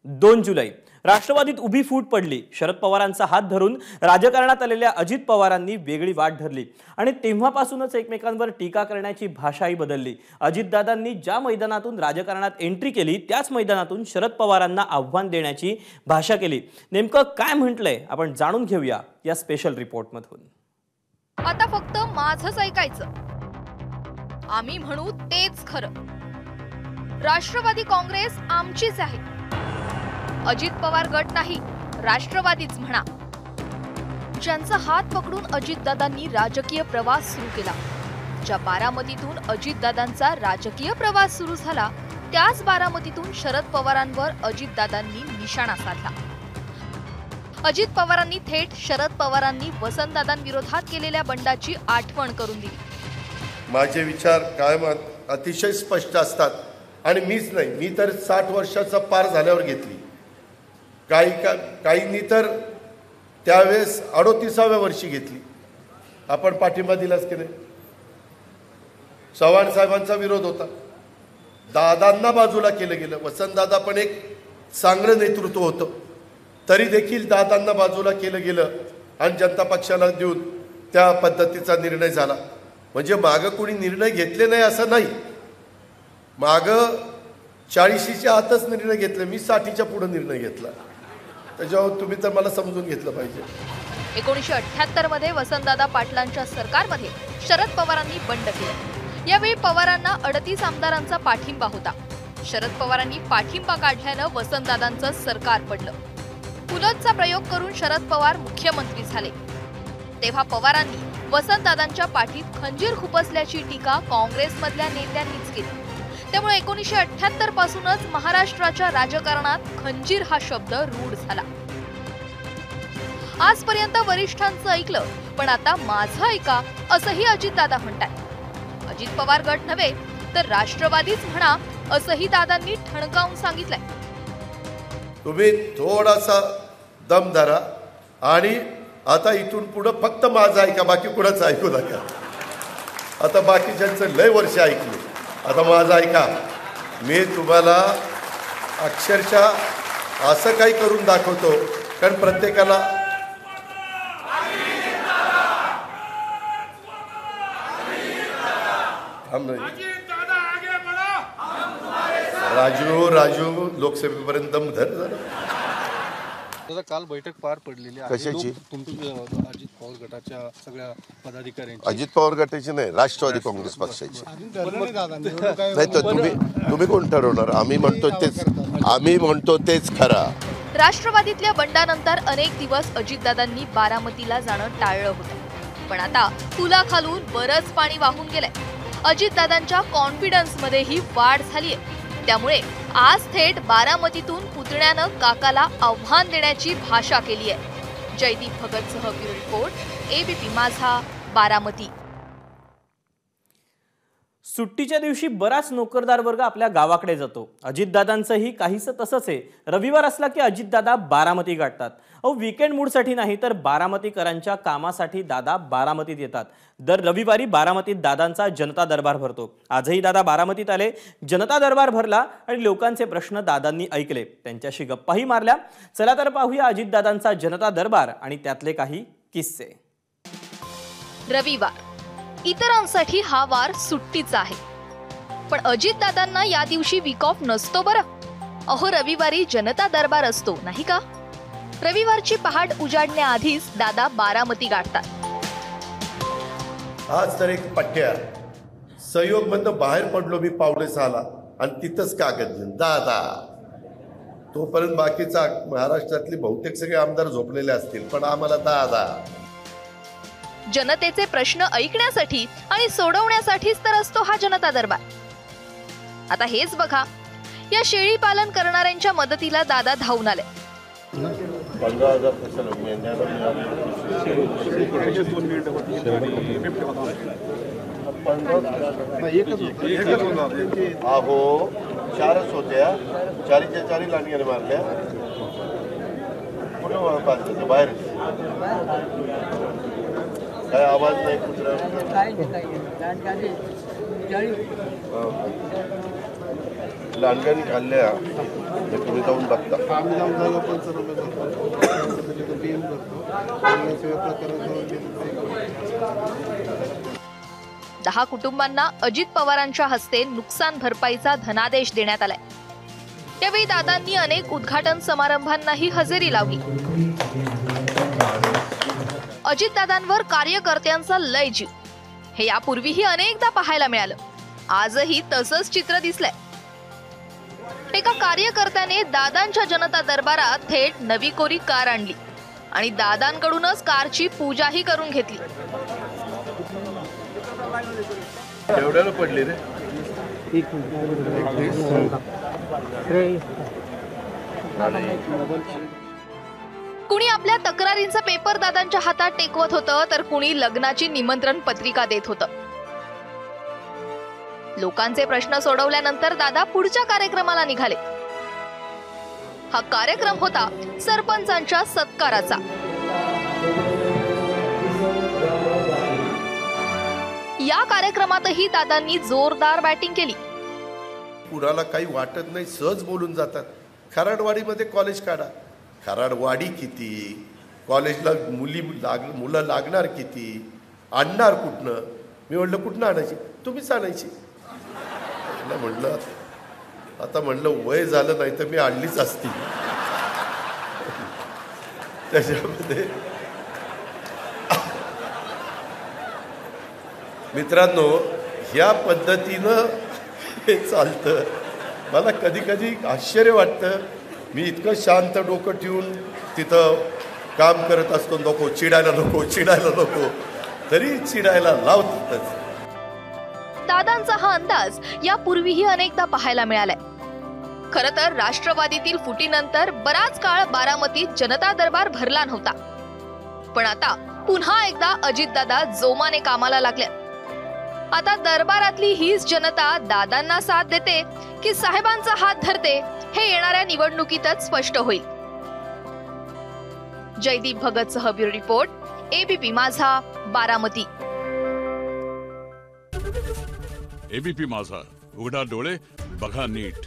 2 जुलै राष्ट्रवादीत उभी फूट पडली। शरद पवारांचा हात धरून राजकारणात आलेल्या अजित पवारांनी वेगळी वाट धरली आणि तेव्हापासूनच एकमेकांवर टीका करण्याची भाषाही बदलली। अजितदादांनी ज्या मैदानातून राजकारणात एंट्री केली त्याच मैदानातून शरद पवारांना आव्हान देण्याची भाषा केली। नेमकं काय म्हटलंय आपण जाणून घेऊया या स्पेशल रिपोर्टमधून। आता फक्त माझंच ऐकायचं, आम्ही म्हणू तेच खरं। राष्ट्रवादी काँग्रेस आमचीच आहे, अजित पवार गट नाही, राष्ट्रवादीच म्हणा। ज्यांचा हात पकडून अजितदादांनी राजकीय प्रवास सुरू केला, ज्या बारामतीतून अजितदादांचा राजकीय प्रवास सुरू झाला, त्याच बारामतीतून शरद पवारांवर अजितदादांनी निशाणा साधला। अजित पवारांनी थेट शरद पवारांनी वसंतदादांविरोधात केलेल्या बंडाची आठवण करून दिली। माझे विचार कायम अतिशय स्पष्ट असतात आणि मीच नाही, मी तर 60 वर्षाचा पार झाल्यावर घेतली। काहींनी तर त्यावेळेस 38व्या वर्षी घेतली। आपण पाठिंबा दिलाच की नाही? चव्हाण साहेबांचा विरोध होता, दादांना बाजूला केलं गेलं। वसंतदादा पण एक चांगलं नेतृत्व होतं, तरी देखील दादांना बाजूला केलं गेलं आणि जनता पक्षाला देऊन त्या पद्धतीचा निर्णय झाला। म्हणजे मागं कोणी निर्णय घेतले नाही असं नाही, मागं 40च्या आतच निर्णय घेतले। मी 60च्या पुढे निर्णय घेतला, त्याच्यावर तुम्ही तर मला समजून घेतलं पाहिजे। 1978 मध्ये वसंतदादा पाटलांच्या सरकारमध्ये शरद पवारांनी बंड केलं। यावेळी पवारांना 38 आमदारांचा पाठिंबा होता। शरद पवारांनी पाठिंबा काढल्यानं वसंतदादांचं सरकार पडलं। उलटचा प्रयोग करून शरद पवार मुख्यमंत्री झाले। तेव्हा पवारांनी वसंतदादांच्या पाठीत खंजीर खुपसल्याची टीका काँग्रेसमधल्या नेत्यांनीच केली। त्यामुळे 1978 पासूनच महाराष्ट्राच्या राजकारणात खंजीर हा शब्द रूढ झाला। आजपर्यंत वरिष्ठांचं ऐकलं, पण आता माझं ऐका असंही अजितदादा म्हणतात। अजित पवार गट नव्हे तर राष्ट्रवादीच म्हणा असंही दादांनी ठणकावून सांगितलंय। तुम्ही थोडासा दम धरा आणि आता इथून पुढे फक्त माझं ऐका, बाकी कुणाचं ऐकू नका। आता बाकीच्यांचं लय वर्ष ऐकले, आता माझं ऐका। मी तुम्हाला अक्षरशः असं काही करून दाखवतो, कारण प्रत्येकाला राजू लोकसभेपर्यंत दम धर जरा। काल बैठक पार पडलेली आहे, कशाची? अजित पवार गटाच्या सगळ्या पदाधिकाऱ्यांची। अजित पवार गटाची नाही, राष्ट्रवादी काँग्रेस पक्षाची। नाही तर तुम्ही कोण ठरवणार? आम्ही म्हणतो तेच खरा। राष्ट्रवादीतल्या बंडानंतर अनेक दिवस अजितदादांनी बारामतीला जाणं टाळलं होतं, पण आता पुलाखालून बरंच पाणी वाहून गेलंय। अजितदादांच्या कॉन्फिडन्समध्येही वाढ झालीय। त्यामुळे आज थेट बारामतीतून पुतण्यानं काकाला आव्हान देण्याची भाषा केली आहे। जयदीप भगतसह ब्युरो रिपोर्ट, एबीपी माझा, बारामती। सुट्टीच्या दिवशी बराच नोकरदार वर्ग आपल्या गावाकडे जातो। अजितदादांचंही काहीसं तसंच आहे। रविवार असला की अजितदादा बारामती गाठतात। वीकेंड मूडसाठी नाही तर बारामतीकरांच्या कामासाठी दादा बारामतीत येतात। दर रविवारी बारामतीत दादांचा जनता दरबार भरतो। आजही दादा बारामतीत आले, जनता दरबार भरला आणि लोकांचे प्रश्न दादांनी ऐकले, त्यांच्याशी गप्पाही मारल्या। चला तर पाहूया अजितदादांचा जनता दरबार आणि त्यातले काही किस्से। रविवार इतरांसाठी हा वार सुट्टीचा आहे, पण अजितदादांना या दिवशी वीक ऑफ नसतो बरं। अहो, रविवारी जनता दरबार असतो नाही का? रविवारची पहाट उजाडण्याआधीच दादा बारामती गाठतात। आज तर एक पट्ट्या सहयोग मधनं बाहेर पडलो मी 5:45 आणि तिथंच कागद घेऊन दादा। तोपर्यंत बाकीचा महाराष्ट्रातली बहुतेक सगळे आमदार झोपलेले असतील, पण आम्हाला दादा। जनतेचे प्रश्न ऐकण्यासाठी आणि सोडवण्यासाठीच तर असतो हा जनता दरबार। आता हेच बघा, या शेळी पालन करणाऱ्यांच्या मदतीला दादा धावून आले। 15,000 कशाला महिन्याला? अहो 4च होत्या, 4च्या 4 लांडग्याने मारल्या। कुठे बाहेर काय आवाज नाही, कुत्रा लांडग्याने खाल्ल्या हे तुम्ही जाऊन बघता. आम्ही जाऊन जागा पण सर्व करतो PM करतो आणि याशिवाय प्रकरण 10 कुटुंबांना अजित पवारांच्या हस्ते नुकसान भरपाईचा धनादेश देण्यात आलाय. यावेळी दादांनी अनेक उद्घाटन समारंभांनाही हजेरी लावली. अजितदादांवर कार्यकर्त्यांचा लय जीव हे यापूर्वीही अनेकदा पाहायला मिळालं. आजही तसंच चित्र दिसलंय. एका कार्यकर्त्याने दादांच्या जनता दरबारात थेट नवी कोरी कार आणली आणि दादांकडूनच कारची पूजाही करून घेतली. एवढ्याला पडले रे. कुणी आपल्या तक्रारींचा पेपर दादांच्या हातात टेकवत होतं, तर कुणी लग्नाची निमंत्रण पत्रिका देत होतं. लोकांचे प्रश्न सोडवल्यानंतर दादा पुढच्या कार्यक्रमाला निघाले. हा कार्यक्रम होता सरपंचांच्या सत्काराचा. या कार्यक्रमातही दादांनी जोरदार बॅटिंग केली. कुणाला काही वाटत नाही, सहज बोलून जातात. खराडवाडीमध्ये कॉलेज काढा. खराडवाडी किती, कॉलेजला मुलं लागणार किती, आणणार कुठनं? मी म्हणलं कुठनं आणायची? तुम्हीच आणायची. म्हणलं आता म्हणलं वय झालं नाही तर मी आणलीच असती. त्याच्यामध्ये मित्रांनो, ह्या पद्धतीनं हे चालतं. मला कधी कधी आश्चर्य वाटतं. मी इतकं शांत डोकं ठेवून तिथं काम करत असतो. नको चिडायला नको तरी चिडायला लावतातच. दादांचा हा अंदाज यापूर्वीही अनेकदा पाहायला मिळालाय. खरं तर राष्ट्रवादीतील फुटीनंतर बराच काळ बारामतीत जनता दरबार भरला नव्हता. पण आता पुन्हा एकदा अजितदादा जोमाने कामाला लागल्या. आता दरबारातली हीच जनता दादांना साथ देते की साहेबांचा हात धरते हे येणाऱ्या निवडणुकीतच स्पष्ट होईल. जयदीप भगतसह ब्युरो रिपोर्ट, ABP माझा, बारामती. ABP माझा, उघडा डोळे बघा नीट.